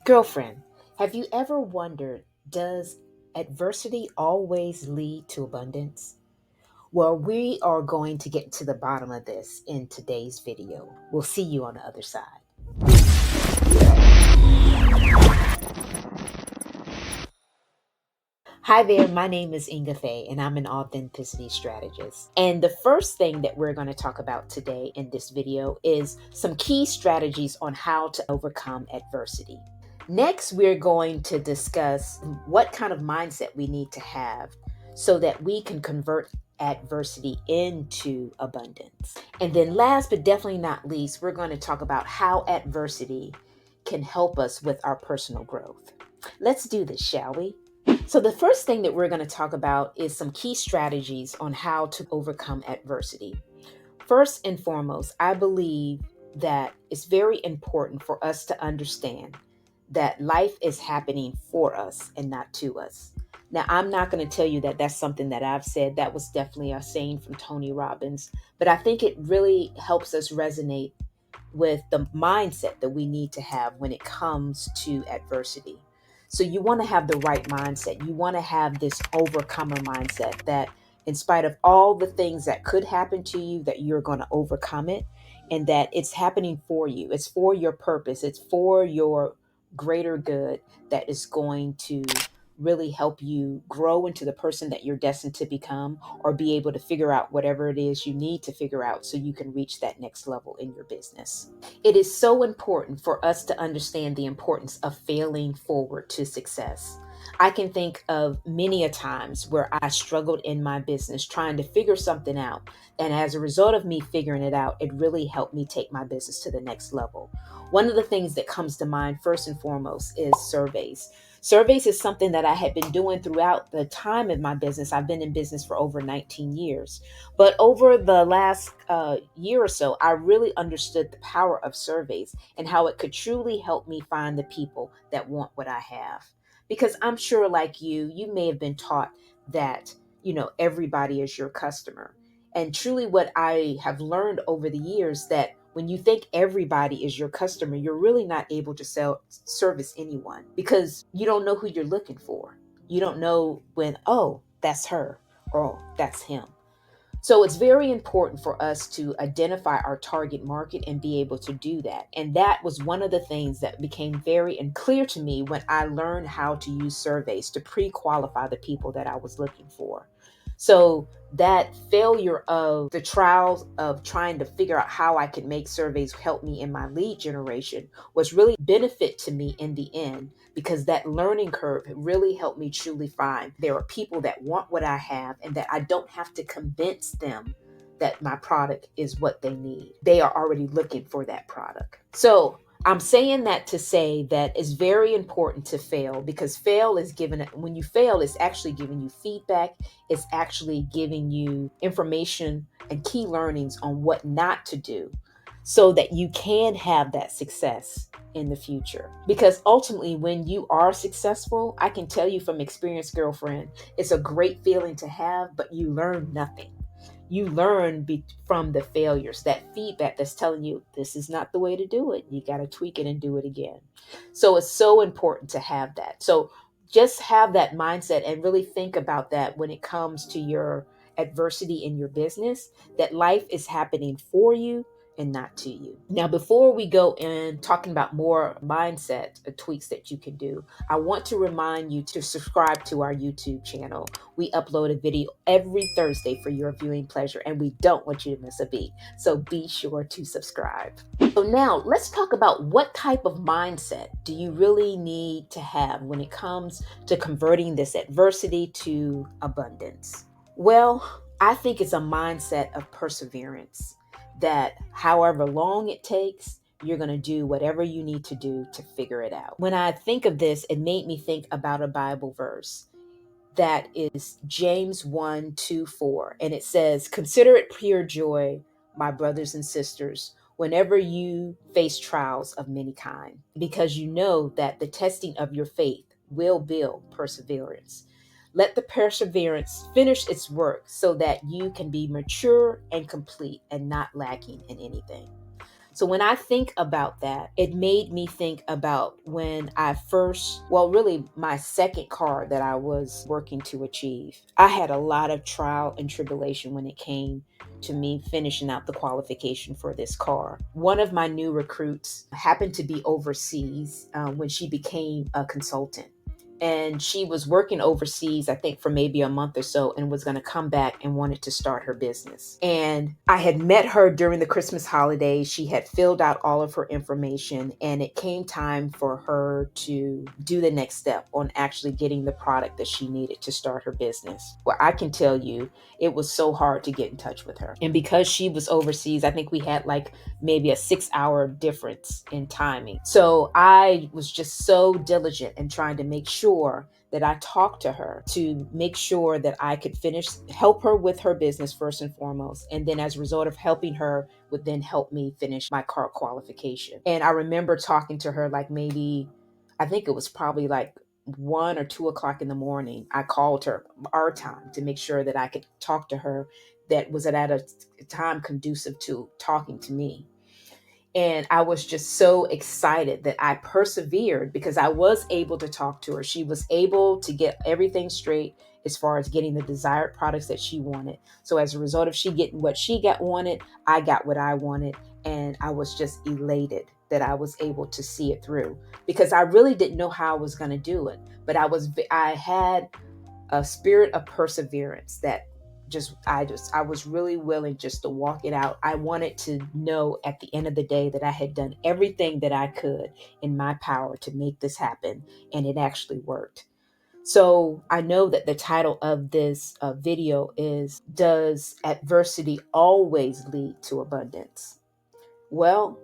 Girlfriend, have you ever wondered, does adversity always lead to abundance? Well, we are going to get to the bottom of this in today's video. We'll see you on the other side. Hi there, my name is Ingafay, and I'm an authenticity strategist. And the first thing that we're going to talk about today in this video is some key strategies on how to overcome adversity. Next, we're going to discuss what kind of mindset we need to have so that we can convert adversity into abundance. And then, last but definitely not least, we're going to talk about how adversity can help us with our personal growth. Let's do this, shall we? So, the first thing that we're going to talk about is some key strategies on how to overcome adversity. First and foremost, I believe that it's very important for us to understand that life is happening for us and not to us. Now, I'm not going to tell you that that's something that I've said. That was definitely a saying from Tony Robbins, but I think it really helps us resonate with the mindset that we need to have when it comes to adversity. So you want to have the right mindset. You want to have this overcomer mindset that in spite of all the things that could happen to you, that you're going to overcome it and that it's happening for you. It's for your purpose. It's for your greater good that is going to really help you grow into the person that you're destined to become or be able to figure out whatever it is you need to figure out so you can reach that next level in your business. It is so important for us to understand the importance of failing forward to success. I can think of many a times where I struggled in my business trying to figure something out. And as a result of me figuring it out, it really helped me take my business to the next level. One of the things that comes to mind first and foremost is surveys. Surveys is something that I had been doing throughout the time of my business. I've been in business for over 19 years. But over the last year or so, I really understood the power of surveys and how it could truly help me find the people that want what I have. Because I'm sure, like you may have been taught that, everybody is your customer. And truly, what I have learned over the years that when you think everybody is your customer, you're really not able to service anyone because you don't know who you're looking for. You don't know when, oh, that's her or that's him. So it's very important for us to identify our target market and be able to do that. And that was one of the things that became very clear to me when I learned how to use surveys to pre-qualify the people that I was looking for. So that failure of the trials of trying to figure out how I could make surveys help me in my lead generation was really benefit to me in the end because that learning curve really helped me truly find there are people that want what I have and that I don't have to convince them that my product is what they need. They are already looking for that product. So I'm saying that to say that it's very important to fail because when you fail, it's actually giving you feedback. It's actually giving you information and key learnings on what not to do so that you can have that success in the future. Because ultimately, when you are successful, I can tell you from experience, girlfriend, it's a great feeling to have, but you learn nothing. You learn from the failures, that feedback that's telling you this is not the way to do it. You got to tweak it and do it again. So it's so important to have that. So just have that mindset and really think about that when it comes to your adversity in your business, that life is happening for you and not to you. Now, before we go in talking about more mindset tweaks that you can do, I want to remind you to subscribe to our YouTube channel. We upload a video every Thursday for your viewing pleasure, and we don't want you to miss a beat. So be sure to subscribe. So now let's talk about what type of mindset do you really need to have when it comes to converting this adversity to abundance? Well, I think it's a mindset of perseverance that however long it takes, you're going to do whatever you need to do to figure it out. When I think of this, it made me think about a Bible verse that is James 1:2-4. And it says, "Consider it pure joy, my brothers and sisters, whenever you face trials of many kind, because you know that the testing of your faith will build perseverance. Let the perseverance finish its work so that you can be mature and complete and not lacking in anything." So when I think about that, it made me think about when I first, well, really my second car that I was working to achieve. I had a lot of trial and tribulation when it came to me finishing out the qualification for this car. One of my new recruits happened to be overseas when she became a consultant. And she was working overseas, I think, for maybe a month or so, and was going to come back and wanted to start her business. And I had met her during the Christmas holidays. She had filled out all of her information, and it came time for her to do the next step on actually getting the product that she needed to start her business. Well, I can tell you, it was so hard to get in touch with her. And because she was overseas, I think we had like maybe a 6-hour difference in timing. So I was just so diligent in trying to make sure that I talked to her to make sure that I could help her with her business first and foremost. And then as a result of helping her would then help me finish my car qualification. And I remember talking to her like maybe, I think it was probably like 1 or 2 o'clock in the morning. I called her our time to make sure that I could talk to her that was at a time conducive to talking to me. And I was just so excited that I persevered because I was able to talk to her. She was able to get everything straight as far as getting the desired products that she wanted. So as a result of she getting what she wanted, I got what I wanted. And I was just elated that I was able to see it through because I really didn't know how I was going to do it. But I had a spirit of perseverance that I was really willing just to walk it out. I wanted to know at the end of the day that I had done everything that I could in my power to make this happen, and it actually worked. So I know that the title of this video is, Does Adversity Always Lead to Abundance? Well,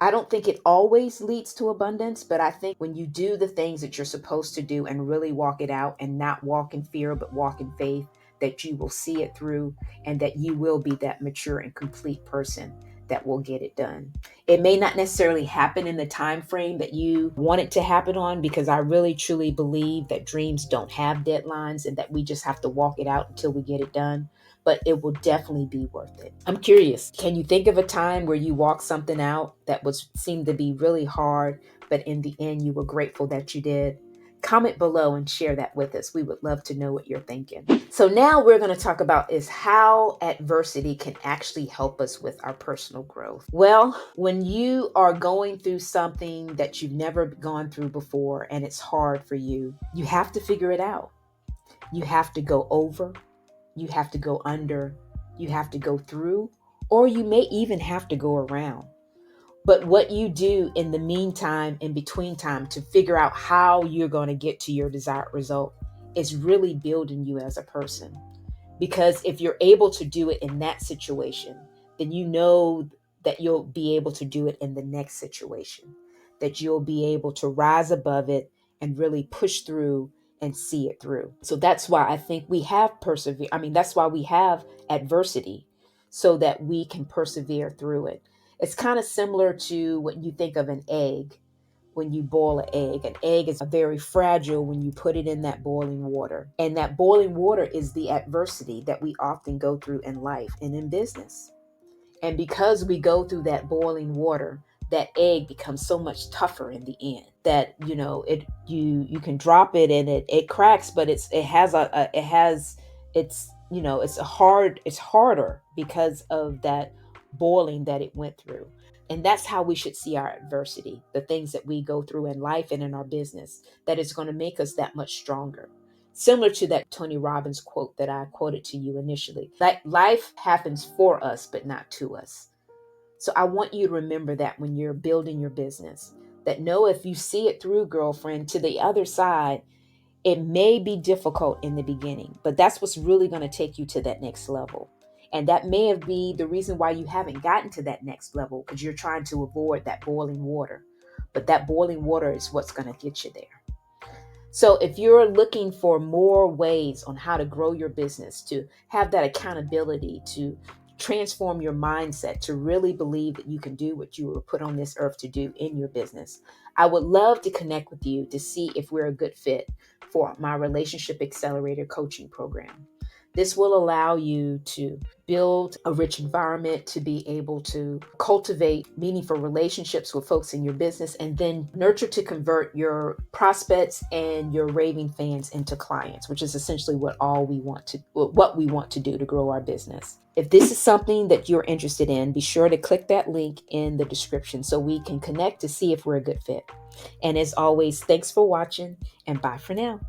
I don't think it always leads to abundance, but I think when you do the things that you're supposed to do and really walk it out and not walk in fear, but walk in faith, that you will see it through and that you will be that mature and complete person that will get it done. It may not necessarily happen in the time frame that you want it to happen on, because I really truly believe that dreams don't have deadlines and that we just have to walk it out until we get it done. But it will definitely be worth it. I'm curious, can you think of a time where you walked something out that seemed to be really hard, but in the end you were grateful that you did? Comment below and share that with us. We would love to know what you're thinking. So now we're going to talk about is how adversity can actually help us with our personal growth. Well, when you are going through something that you've never gone through before and it's hard for you, you have to figure it out. You have to go over, you have to go under, you have to go through, or you may even have to go around. But what you do in the meantime, in between time, to figure out how you're going to get to your desired result is really building you as a person. Because if you're able to do it in that situation, then you know that you'll be able to do it in the next situation, that you'll be able to rise above it and really push through and see it through. So that's why I think we have persevere. I mean, that's why we have adversity, so that we can persevere through it. It's kind of similar to what you think of an egg. When you boil an egg is very fragile when you put it in that boiling water. And that boiling water is the adversity that we often go through in life and in business. And because we go through that boiling water, that egg becomes so much tougher in the end that you can drop it and it cracks, but it's harder because of that boiling that it went through. And that's how we should see our adversity, the things that we go through in life and in our business, that is going to make us that much stronger. Similar to that Tony Robbins quote that I quoted to you initially, that life happens for us, but not to us. So I want you to remember that when you're building your business, that if you see it through, girlfriend, to the other side, it may be difficult in the beginning, but that's what's really going to take you to that next level. And that may have been the reason why you haven't gotten to that next level, because you're trying to avoid that boiling water. But that boiling water is what's going to get you there. So if you're looking for more ways on how to grow your business, to have that accountability, to transform your mindset, to really believe that you can do what you were put on this earth to do in your business, I would love to connect with you to see if we're a good fit for my Relationship Accelerator coaching program. This will allow you to build a rich environment, to be able to cultivate meaningful relationships with folks in your business, and then nurture to convert your prospects and your raving fans into clients, which is essentially what we want to do to grow our business. If this is something that you're interested in, be sure to click that link in the description so we can connect to see if we're a good fit. And as always, thanks for watching, and bye for now.